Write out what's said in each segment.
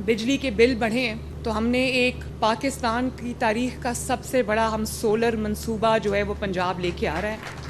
बिजली के बिल बढ़े तो हमने एक पाकिस्तान की तारीख का सबसे बड़ा हम सोलर मंसूबा जो है वो पंजाब लेके आ रहा है।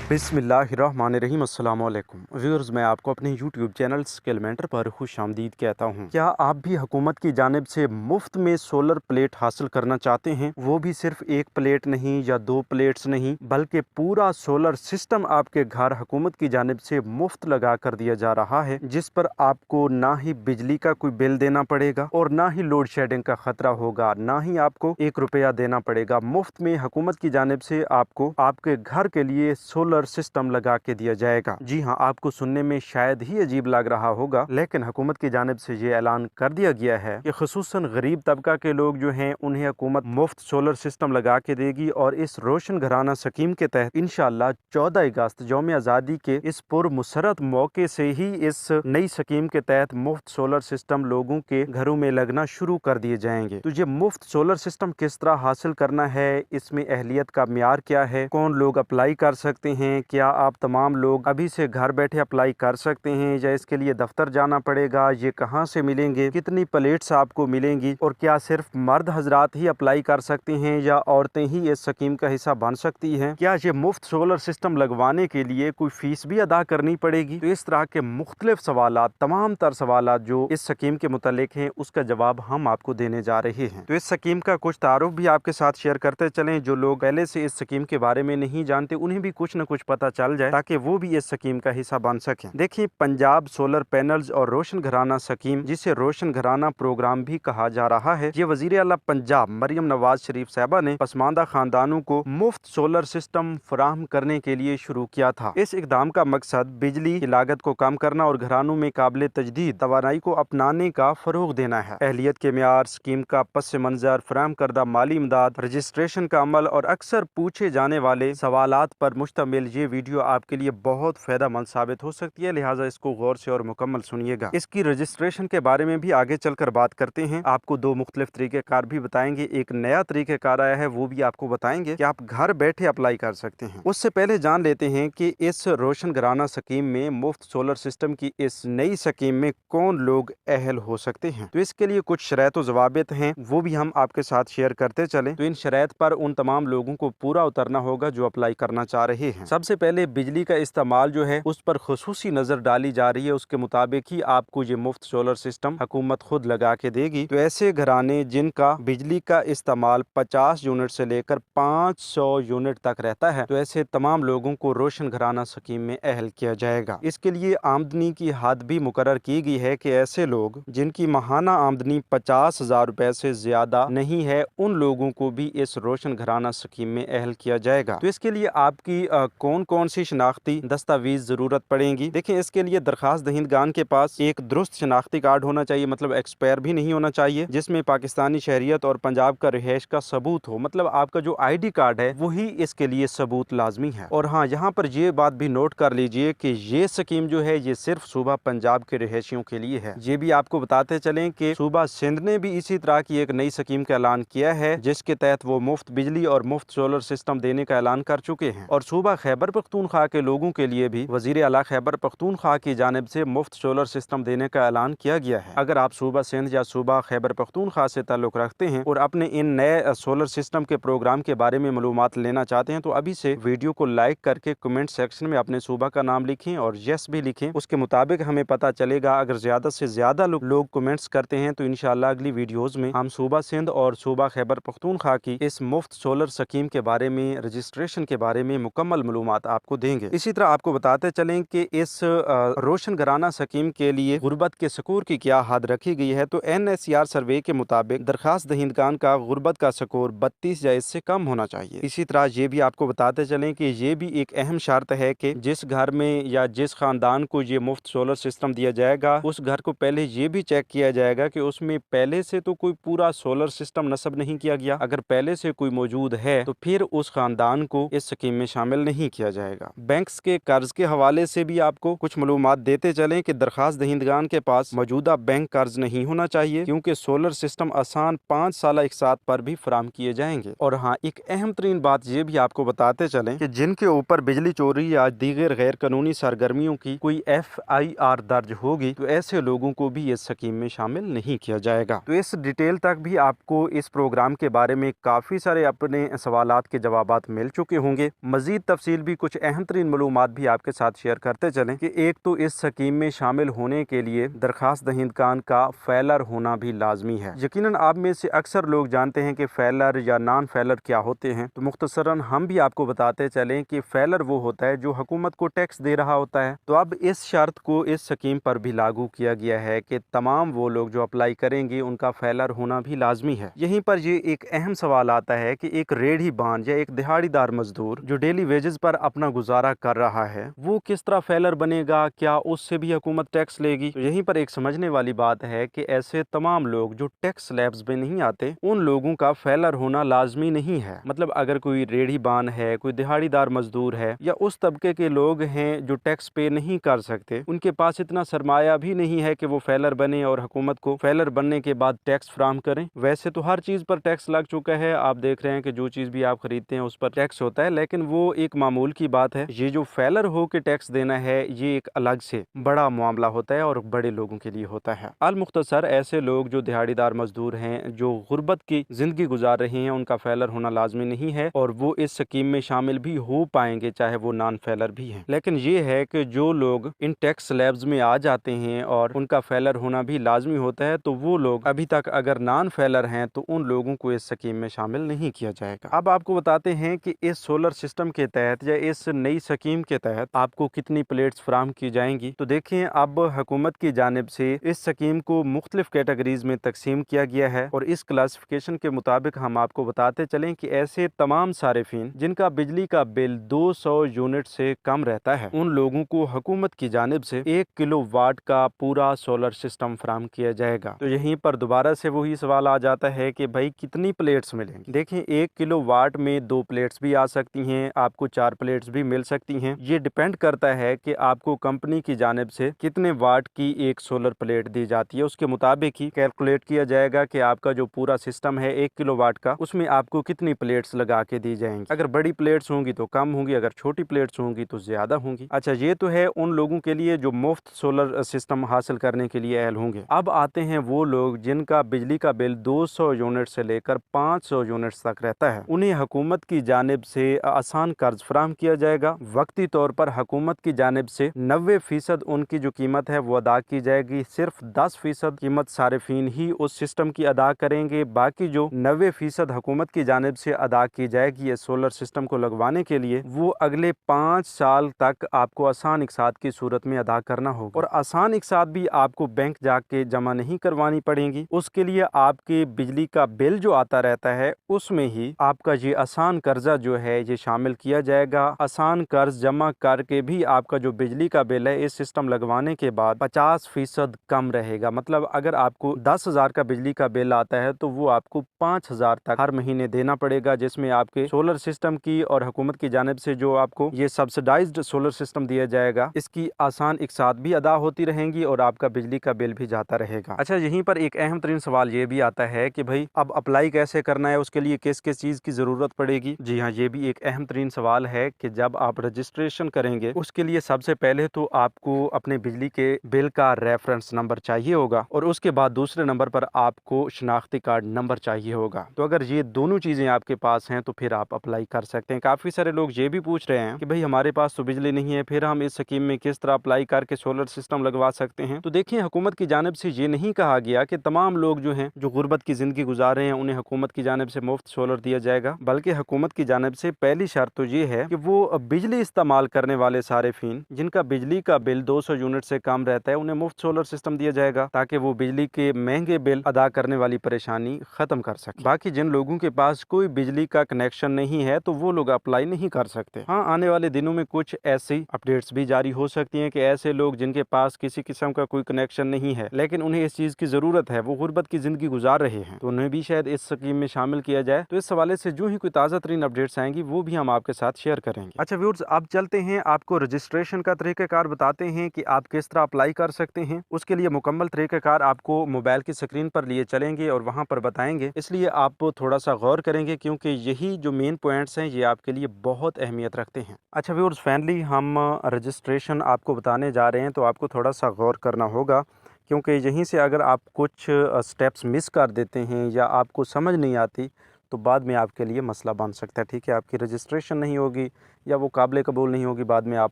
बिस्मिल्लाहिर्रहमानिर्रहीम। अस्सलाम वालेकुम व्यूअर्स, मैं आपको अपने यूट्यूब चैनल स्किल मेंटर पर खुश आमदीद कहता हूँ। क्या आप भी हुकूमत की जानिब से मुफ्त में सोलर प्लेट हासिल करना चाहते हैं? वो भी सिर्फ एक प्लेट नहीं या दो प्लेट्स नहीं, बल्कि पूरा सोलर सिस्टम आपके घर हुकूमत की जानिब से मुफ्त लगा कर दिया जा रहा है, जिस पर आपको ना ही बिजली का कोई बिल देना पड़ेगा और ना ही लोड शेडिंग का खतरा होगा, ना ही आपको 1 रुपया देना पड़ेगा। मुफ्त में हुकूमत की जानिब से आपको आपके घर के लिए सोलर सिस्टम लगा के दिया जाएगा। जी हाँ, आपको सुनने में शायद ही अजीब लग रहा होगा, लेकिन हुकूमत की जानिब से ये ऐलान कर दिया गया है कि खुसूसन गरीब तबका के लोग जो हैं उन्हें हुकूमत मुफ्त सोलर सिस्टम लगा के देगी। और इस रोशन घराना स्कीम के तहत इंशाअल्लाह 14 अगस्त यौम आज़ादी के इस पुरमसरत मौके से ही इस नई स्कीम के तहत मुफ्त सोलर सिस्टम लोगों के घरों में लगना शुरू कर दिए जाएंगे। तो ये मुफ्त सोलर सिस्टम किस तरह हासिल करना है, इसमें अहलियत का म्यार क्या है, कौन लोग अप्लाई कर सकते हैं, क्या आप तमाम लोग अभी से घर बैठे अप्लाई कर सकते हैं या इसके लिए दफ्तर जाना पड़ेगा, ये कहां से मिलेंगे, कितनी प्लेट्स आपको मिलेंगी और क्या सिर्फ मर्द हजरात ही अप्लाई कर सकते हैं या औरतें ही इस स्कीम का हिस्सा बन सकती हैं, क्या ये मुफ्त सोलर सिस्टम लगवाने के लिए कोई फीस भी अदा करनी पड़ेगी। तो इस तरह के मुख्तलिफ सवालात, तमाम तर सवालात जो इस स्कीम के मुतालिक हैं, उसका जवाब हम आपको देने जा रहे हैं। तो इस स्कीम का कुछ तारुफ भी आपके साथ शेयर करते चलें। जो लोग पहले से इस स्कीम के बारे में नहीं जानते उन्हें भी कुछ न कुछ पता चल जाए ताकि वो भी इस स्कीम का हिस्सा बन सकें। देखिए, पंजाब सोलर पैनल्स और रोशन घराना स्कीम, जिसे रोशन घराना प्रोग्राम भी कहा जा रहा है, ये वजीर आला पंजाब मरियम नवाज शरीफ साहबा ने पसमानदा खानदानों को मुफ्त सोलर सिस्टम फराहम करने के लिए शुरू किया था। इस इकदाम का मकसद बिजली की लागत को कम करना और घरानों में काबिल तजदीद तवानाई को अपनाने का फरोग देना है। अहलियत के म्यार, स्कीम का पस मंजर, फराहम करदा माली इमदाद, रजिस्ट्रेशन का अमल और अक्सर पूछे जाने वाले सवालात पर मुश्तमिल ये वीडियो आपके लिए बहुत फायदेमंद साबित हो सकती है, लिहाजा इसको गौर से और मुकम्मल सुनिएगा। इसकी रजिस्ट्रेशन के बारे में भी आगे चलकर बात करते हैं। आपको दो मुख्तलिफ तरीक़ेकार भी बताएंगे, एक नया तरीक़ेकार आया है वो भी आपको बताएंगे कि आप घर बैठे अप्लाई कर सकते हैं। उससे पहले जान लेते हैं कि इस रोशन घराना स्कीम में, मुफ्त सोलर सिस्टम की इस नई स्कीम में कौन लोग अहल हो सकते हैं। तो इसके लिए कुछ शराइत व ज़वाबित हैं, वो भी हम आपके साथ शेयर करते चलें। तो इन शराइत पर उन तमाम लोगों को पूरा उतरना होगा जो अप्लाई करना चाह रहे हैं। सबसे पहले बिजली का इस्तेमाल जो है उस पर खुसूसी नजर डाली जा रही है, उसके मुताबिक ही आपको ये मुफ्त सोलर सिस्टम हुकूमत खुद लगा के देगी। तो ऐसे घराने जिनका बिजली का इस्तेमाल 50 यूनिट से लेकर 500 यूनिट तक रहता है, तो ऐसे तमाम लोगों को रोशन घराना स्कीम में अहल किया जाएगा। इसके लिए आमदनी की हद भी मुकर्रर की गई है कि ऐसे लोग जिनकी माहाना आमदनी 50,000 रुपए से ज्यादा नहीं है, उन लोगों को भी इस रोशन घराना स्कीम में अहल किया जाएगा। तो इसके लिए आपकी कौन कौन सी शनाख्ती दस्तावेज जरूरत पड़ेंगी। देखिए, इसके लिए दरखास्त दहिंदगान के पास एक दुरुस्त शनाख्ती कार्ड होना चाहिए, मतलब एक्सपायर भी नहीं होना चाहिए, जिसमें पाकिस्तानी शहरियत और पंजाब का रिहाइश का सबूत हो, मतलब आपका जो ID कार्ड है वही इसके लिए सबूत लाजमी है। और हाँ, यहाँ पर ये बात भी नोट कर लीजिए कि ये स्कीम जो है ये सिर्फ सूबा पंजाब के रिहायशियों के लिए है। ये भी आपको बताते चलें कि सूबा सिंध ने भी इसी तरह की एक नई स्कीम का ऐलान किया है, जिसके तहत वो मुफ्त बिजली और मुफ्त सोलर सिस्टम देने का ऐलान कर चुके हैं। और सूबा खैबर पख्तूनख्वा के लोगों के लिए भी वजीर आला खैबर पख्तूनख्वा की जानिब से मुफ्त सोलर सिस्टम देने का ऐलान किया गया है। अगर आप सूबा सिंध या सूबा खैबर पख्तूनख्वा से ताल्लुक रखते हैं और अपने इन नए सोलर सिस्टम के प्रोग्राम के बारे में मालूमात लेना चाहते हैं, तो अभी से वीडियो को लाइक करके कमेंट सेक्शन में अपने सूबा का नाम लिखें और यस भी लिखें। उसके मुताबिक हमें पता चलेगा। अगर ज्यादा से ज्यादा लोग कमेंट्स करते हैं तो इंशाअल्लाह अगली वीडियोज में हम सूबा सिंध और सूबा खैबर पख्तूनख्वा की इस मुफ्त सोलर स्कीम के बारे में, रजिस्ट्रेशन के बारे में मुकम्मल मालूमात आपको देंगे। इसी तरह आपको बताते चलें कि इस रोशन घराना स्कीम के लिए गुर्बत के स्कोर की क्या हद रखी गई है। तो NSER सर्वे के मुताबिक दरखास्त दहिंदगान का गुर्बत का स्कोर 32 या इससे कम होना चाहिए। इसी तरह ये भी आपको बताते चलें कि ये भी एक अहम शर्त है कि जिस घर में या जिस खानदान को ये मुफ्त सोलर सिस्टम दिया जाएगा, उस घर को पहले ये भी चेक किया जाएगा कि उसमें पहले से तो कोई पूरा सोलर सिस्टम नस्ब नहीं किया गया। अगर पहले से कोई मौजूद है तो फिर उस खानदान को इस स्कीम में शामिल नहीं नहीं किया जाएगा। बैंक्स के कर्ज के हवाले से भी आपको कुछ मालूमात देते चलें कि दरखास्त दहिंदगान के पास मौजूदा बैंक कर्ज नहीं होना चाहिए, क्योंकि सोलर सिस्टम आसान 5 साल एक साथ पर भी फराम किए जाएंगे। और हाँ, एक अहम तरीन बात ये भी आपको बताते चलें कि जिनके ऊपर बिजली चोरी या दीगर गैर कानूनी सरगर्मियों की कोई FIR दर्ज होगी तो ऐसे लोगों को भी इस स्कीम में शामिल नहीं किया जाएगा। तो इस डिटेल तक भी आपको इस प्रोग्राम के बारे में काफी सारे अपने सवालात के जवाबात मिल चुके होंगे। मजीद तफसील भी कुछ अहम तरीन मालूमात भी आपके साथ शेयर करते चलें कि एक तो इस स्कीम में शामिल होने के लिए दरखास्त दहिंदगान का फेलर होना भी लाजमी है। यकीनन आप में से अक्सर लोग जानते हैं कि फेलर या नॉन फेलर क्या होते हैं, तो मुख्तसरन हम भी आपको बताते चलें कि फेलर वो होता है जो हुकूमत को टैक्स दे रहा होता है। तो अब इस शर्त को इस स्कीम पर भी लागू किया गया है कि तमाम वो लोग जो अप्लाई करेंगे उनका फेलर होना भी लाजमी है। यहीं पर ये एक अहम सवाल आता है कि एक रेढ़ी बांध या एक दिहाड़ीदार मजदूर जो डेली वेजेस पर अपना गुजारा कर रहा है वो किस तरह फेलर बनेगा, क्या उससे भी हुकूमत टैक्स लेगी? तो यहीं पर एक समझने वाली बात है कि ऐसे तमाम लोग जो टैक्स स्लैब्स में नहीं आते उन लोगों का फेलर होना लाजमी नहीं है। मतलब अगर कोई रेढ़ी बान है, कोई दिहाड़ीदार मजदूर है या उस तबके के लोग हैं जो टैक्स पे नहीं कर सकते, उनके पास इतना सरमाया भी नहीं है कि वो फेलर बने और हुकूमत को फेलर बनने के बाद टैक्स फ्राहम करें। वैसे तो हर चीज पर टैक्स लग चुका है, आप देख रहे हैं कि जो चीज भी आप खरीदते हैं उस पर टैक्स होता है, लेकिन वो एक मामूल की बात है। ये जो फेलर हो के टैक्स देना है ये एक अलग से बड़ा मामला होता है और बड़े लोगों के लिए होता है। अल मुख्तसर ऐसे लोग जो दिहाड़ीदार मजदूर हैं, जो गुर्बत की जिंदगी गुजार रहे हैं, उनका फेलर होना लाजमी नहीं है और वो इस स्कीम में शामिल भी हो पाएंगे चाहे वो नॉन फेलर भी हैं। लेकिन ये है कि जो लोग इन टैक्स स्लैब्स में आ जाते हैं और उनका फेलर होना भी लाजमी होता है, तो वो लोग अभी तक अगर नॉन फेलर हैं तो उन लोगों को इस स्कीम में शामिल नहीं किया जाएगा। अब आपको बताते हैं कि इस सोलर सिस्टम के तहत या इस नई स्कीम के तहत आपको कितनी प्लेट्स फराहम की जाएंगी। तो देखें, अब हुकूमत की जानिब से इस स्कीम को मुख्तलिफ कैटेगरीज में तकसीम किया गया है और इस क्लासिफिकेशन के मुताबिक हम आपको बताते चलें कि ऐसे तमाम सारिफिन जिनका बिजली का बिल 200 यूनिट से कम रहता है उन लोगों को हुकूमत की जानिब से 1 किलोवाट का पूरा सोलर सिस्टम फराहम किया जाएगा। तो यहीं पर दोबारा से वही सवाल आ जाता है कि भाई कितनी प्लेट्स मिलेंगी। देखें, 1 किलोवाट में 2 प्लेट्स भी आ सकती हैं, आपको 4 प्लेट्स भी मिल सकती हैं। ये डिपेंड करता है कि आपको कंपनी की जानिब से कितने वाट की एक सोलर प्लेट दी जाती है, उसके मुताबिक ही कैलकुलेट किया जाएगा कि आपका जो पूरा सिस्टम है 1 किलोवाट का, उसमें आपको कितनी प्लेट्स लगा के दी जाएंगी। अगर बड़ी प्लेट्स होंगी तो कम होंगी, अगर छोटी प्लेट्स होंगी तो ज्यादा होंगी। अच्छा, ये तो है उन लोगों के लिए जो मुफ्त सोलर सिस्टम हासिल करने के लिए अहल होंगे। अब आते हैं वो लोग जिनका बिजली का बिल 200 यूनिट से लेकर 500 यूनिट्स तक रहता है। उन्हें हुकूमत की जानिब से आसान कर्ज फराहम किया जाएगा। वक्ती तौर पर हुकूमत की जानिब से 90% उनकी जो कीमत है वो अदा की जाएगी। सिर्फ 10% कीमत सारिफीन ही उस सिस्टम की अदा करेंगे। बाकी जो 90% हुकूमत की जानिब से अदा की जाएगी ये सोलर सिस्टम को लगवाने के लिए, वो अगले 5 साल तक आपको आसान इकसात की सूरत में अदा करना होगा। और आसान इकसात भी आपको बैंक जाके जमा नहीं करवानी पड़ेंगी। उसके लिए आपके बिजली का बिल जो आता रहता है उसमें ही आपका ये आसान कर्जा जो है ये शामिल किया जाएगा। आसान कर्ज जमा करके भी आपका जो बिजली का बिल है इस सिस्टम लगवाने के बाद 50% कम रहेगा। मतलब अगर आपको 10,000 का बिजली का बिल आता है तो वो आपको 5,000 तक हर महीने देना पड़ेगा, जिसमें आपके सोलर सिस्टम की और हुकूमत की जानिब से जो आपको ये सब्सिडाइज्ड सोलर सिस्टम दिया जाएगा इसकी आसान इकसात भी अदा होती रहेंगी और आपका बिजली का बिल भी जाता रहेगा। अच्छा, यहीं पर एक अहम तरीन सवाल ये भी आता है कि भाई अब अप्लाई कैसे करना है, उसके लिए किस किस चीज की जरूरत पड़ेगी। जी हाँ, ये भी एक अहम तरीन सवाल है कि जब आप रजिस्ट्रेशन करेंगे उसके लिए सबसे पहले तो आपको अपने बिजली के बिल का रेफरेंस नंबर चाहिए होगा और उसके बाद दूसरे नंबर पर आपको शनाख्ती कार्ड नंबर चाहिए होगा। तो अगर ये दोनों चीजें आपके पास हैं तो फिर आप अप्लाई कर सकते हैं। काफी सारे लोग ये भी पूछ रहे हैं कि भाई हमारे पास तो बिजली नहीं है, फिर हम इस स्कीम में किस तरह अप्लाई करके सोलर सिस्टम लगवा सकते हैं। तो देखिए, हुकूमत की जानिब से ये नहीं कहा गया कि तमाम लोग जो हैं जो गुर्बत की जिंदगी गुजार रहे हैं उन्हें हुकूमत की जानिब से मुफ्त सोलर दिया जाएगा, बल्कि हुकूमत की जानिब से पहली शर्त तो ये है कि वो बिजली इस्तेमाल करने वाले सारिफीन जिनका बिजली का बिल 200 यूनिट से कम रहता है उन्हें मुफ्त सोलर सिस्टम दिया जाएगा, ताकि वो बिजली के महंगे बिल अदा करने वाली परेशानी खत्म कर सके। बाकी जिन लोगों के पास कोई बिजली का कनेक्शन नहीं है तो वो लोग अप्लाई नहीं कर सकते। हाँ, आने वाले दिनों में कुछ ऐसी अपडेट्स भी जारी हो सकती हैं कि ऐसे लोग जिनके पास किसी किस्म का कोई कनेक्शन नहीं है लेकिन उन्हें इस चीज की जरूरत है, वो गुर्बत की जिंदगी गुजार रहे हैं, तो उन्हें भी शायद इस स्कीम में शामिल किया जाए। तो इस हवाले से जो ही कोई ताज़ा तरीन अपडेट्स आएंगी वो भी हम आपके साथ शेयर शेयर करेंगे। अच्छा व्यूअर्स, अब चलते हैं, आपको रजिस्ट्रेशन का तरीक़ाकार बताते हैं कि आप किस तरह अप्लाई कर सकते हैं। उसके लिए मुकम्मल तरीक़ाकार आपको मोबाइल की स्क्रीन पर लिए चलेंगे और वहाँ पर बताएंगे, इसलिए आप थोड़ा सा गौर करेंगे क्योंकि यही जो मेन पॉइंट्स हैं ये आपके लिए बहुत अहमियत रखते हैं। अच्छा व्यूअर्स, फाइनली हम रजिस्ट्रेशन आपको बताने जा रहे हैं, तो आपको थोड़ा सा गौर करना होगा क्योंकि यहीं से अगर आप कुछ स्टेप्स मिस कर देते हैं या आपको समझ नहीं आती तो बाद में आपके लिए मसला बन सकता है। ठीक है, आपकी रजिस्ट्रेशन नहीं होगी या वो काबिल कबूल नहीं होगी, बाद में आप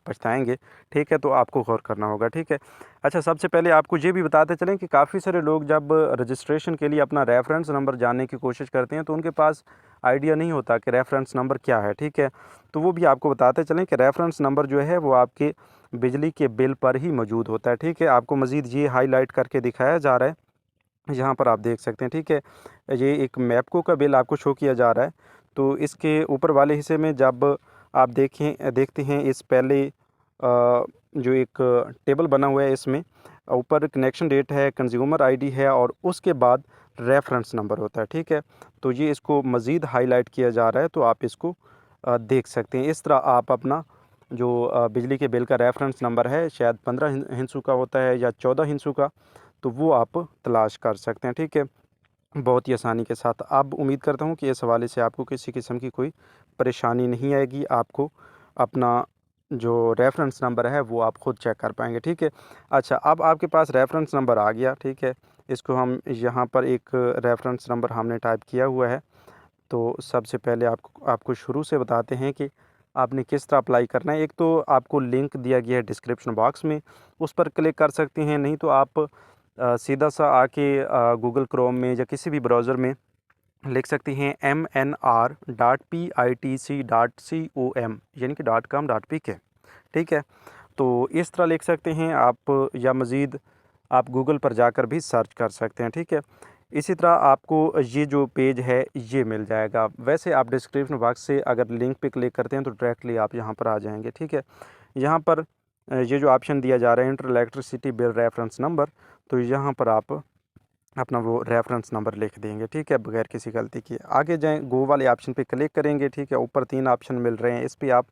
पछताएंगे। ठीक है, तो आपको गौर करना होगा। ठीक है। अच्छा, सबसे पहले आपको ये भी बताते चलें कि काफ़ी सारे लोग जब रजिस्ट्रेशन के लिए अपना रेफरेंस नंबर जानने की कोशिश करते हैं तो उनके पास आइडिया नहीं होता कि रेफरेंस नंबर क्या है। ठीक है, तो वो भी आपको बताते चलें कि रेफरेंस नंबर जो है वो आपके बिजली के बिल पर ही मौजूद होता है। ठीक है, आपको मज़ीद ये हाईलाइट करके दिखाया जा रहा है, यहाँ पर आप देख सकते हैं। ठीक है, ये एक मैपको का बिल आपको शो किया जा रहा है। तो इसके ऊपर वाले हिस्से में जब आप देखते हैं इस पहले जो एक टेबल बना हुआ है, इसमें ऊपर कनेक्शन डेट है, कंज्यूमर आईडी है और उसके बाद रेफरेंस नंबर होता है। ठीक है, तो ये इसको मज़ीद हाईलाइट किया जा रहा है, तो आप इसको देख सकते हैं। इस तरह आप अपना जो बिजली के बिल का रेफरेंस नंबर है, शायद 15 हिंसू का होता है या 14 हिंसू का, तो वो आप तलाश कर सकते हैं। ठीक है, बहुत ही आसानी के साथ। अब उम्मीद करता हूँ कि इस हवाले से आपको किसी किस्म की कोई परेशानी नहीं आएगी। आपको अपना जो रेफरेंस नंबर है वो आप ख़ुद चेक कर पाएंगे। ठीक है। अच्छा, अब आपके पास रेफरेंस नंबर आ गया। ठीक है, इसको हम यहाँ पर एक रेफरेंस नंबर हमने टाइप किया हुआ है। तो सबसे पहले आपको शुरू से बताते हैं कि आपने किस तरह अप्लाई करना है। एक तो आपको लिंक दिया गया है डिस्क्रिप्शन बॉक्स में, उस पर क्लिक कर सकते हैं, नहीं तो आप सीधा सा आके गूगल क्रोम में या किसी भी ब्राउज़र में लिख सकती हैं mnr.pitc.com यानी कि .com.pk। ठीक है, तो इस तरह लिख सकते हैं आप, या मज़ीद आप गूगल पर जाकर भी सर्च कर सकते हैं। ठीक है, इसी तरह आपको ये जो पेज है ये मिल जाएगा। वैसे आप डिस्क्रिप्शन बॉक्स से अगर लिंक पे क्लिक करते हैं तो डायरेक्टली आप यहाँ पर आ जाएंगे। ठीक है, यहाँ पर ये जो ऑप्शन दिया जा रहा है inter electricity bill reference number, तो यहाँ पर आप अपना वो रेफरेंस नंबर लिख देंगे। ठीक है, बगैर किसी गलती के आगे जाएं, गो वाले ऑप्शन पे क्लिक करेंगे। ठीक है, ऊपर 3 ऑप्शन मिल रहे हैं, इस पर आप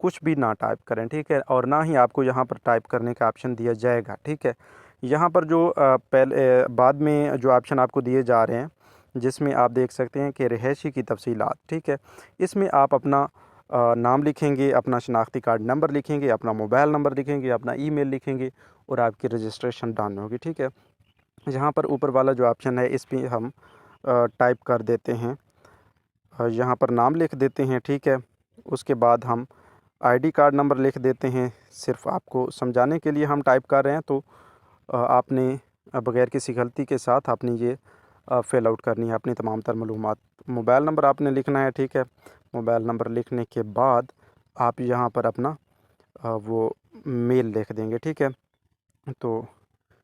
कुछ भी ना टाइप करें। ठीक है, और ना ही आपको यहाँ पर टाइप करने का ऑप्शन दिया जाएगा। ठीक है, यहाँ पर जो पहले बाद में जो ऑप्शन आपको दिए जा रहे हैं, जिसमें आप देख सकते हैं कि रिहायशी की तफसीलात। ठीक है, इसमें आप अपना नाम लिखेंगे, अपना शनाख्ती कार्ड नंबर लिखेंगे, अपना मोबाइल नंबर लिखेंगे, अपना ईमेल लिखेंगे और आपकी रजिस्ट्रेशन डन होगी। ठीक है, यहाँ पर ऊपर वाला जो ऑप्शन है इस पर हम टाइप कर देते हैं, यहाँ पर नाम लिख देते हैं। ठीक है, उसके बाद हम आईडी कार्ड नंबर लिख देते हैं। सिर्फ आपको समझाने के लिए हम टाइप कर रहे हैं, तो आपने बग़ैर किसी गलती के साथ आपने ये फ़िल आउट करनी है अपनी तमाम तर मालूमात। मोबाइल नंबर आपने लिखना है। ठीक है, मोबाइल नंबर लिखने के बाद आप यहाँ पर अपना वो मेल लिख देंगे। ठीक है, तो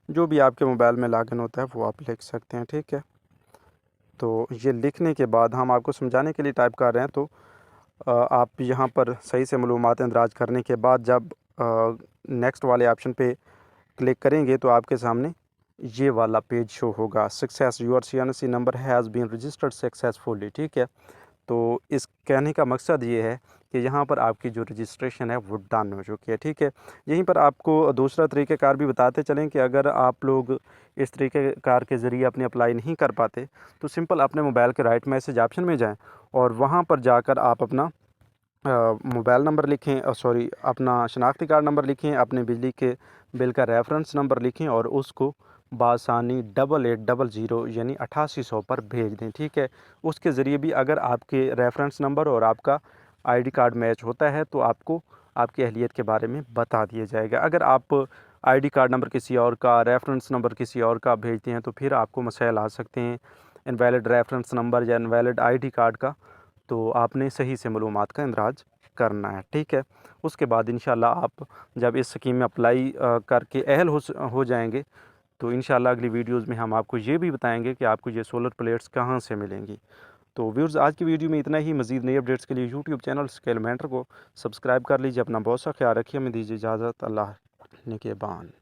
जो भी आपके मोबाइल में लॉगिन होता है वो आप लिख सकते हैं। ठीक है, तो ये लिखने के बाद हम आपको समझाने के लिए टाइप कर रहे हैं, तो आप यहाँ पर सही से मालूमात इंदराज करने के बाद जब नेक्स्ट वाले ऑप्शन पे क्लिक करेंगे तो आपके सामने ये वाला पेज शो होगा, success your CNC number has been registered successfully. ठीक है, तो इस कहने का मकसद ये है कि यहाँ पर आपकी जो रजिस्ट्रेशन है वो डन हो चुकी है। ठीक है, यहीं पर आपको दूसरा तरीक़ाकार भी बताते चलें कि अगर आप लोग इस तरीक़ाकार के ज़रिए अपनी अप्लाई नहीं कर पाते तो सिंपल अपने मोबाइल के राइट मैसेज ऑप्शन में जाएं और वहाँ पर जाकर आप अपना मोबाइल नंबर लिखें, अपना शनाख्ती कार्ड नंबर लिखें, अपने बिजली के बिल का रेफरेंस नंबर लिखें और उसको बासानी 8800 यानी 8800 पर भेज दें। ठीक है, उसके ज़रिए भी अगर आपके रेफरेंस नंबर और आपका आईडी कार्ड मैच होता है तो आपको आपकी अहलियत के बारे में बता दिया जाएगा। अगर आप आईडी कार्ड नंबर किसी और का, रेफरेंस नंबर किसी और का भेजते हैं तो फिर आपको मसाइल आ सकते हैं इनवैलिड रेफरेंस नंबर या इनवैलिड आईडी कार्ड का, तो आपने सही से मालूमात का इंदराज करना है। ठीक है, उसके बाद इंशाल्लाह आप जब इस स्कीम में अप्लाई करके अहल हो जाएंगे तो इंशाल्लाह अगली वीडियोज़ में हम आपको ये भी बताएंगे कि आपको ये सोलर प्लेट्स कहाँ से मिलेंगी। तो व्यूअर्स, आज की वीडियो में इतना ही। मज़ीद नई अपडेट्स के लिए यूट्यूब चैनल स्केल मेंटर को सब्सक्राइब कर लीजिए। अपना बहुत सा ख्याल रखिए। हमें दीजिए इजाज़त। अल्लाह निगहबान।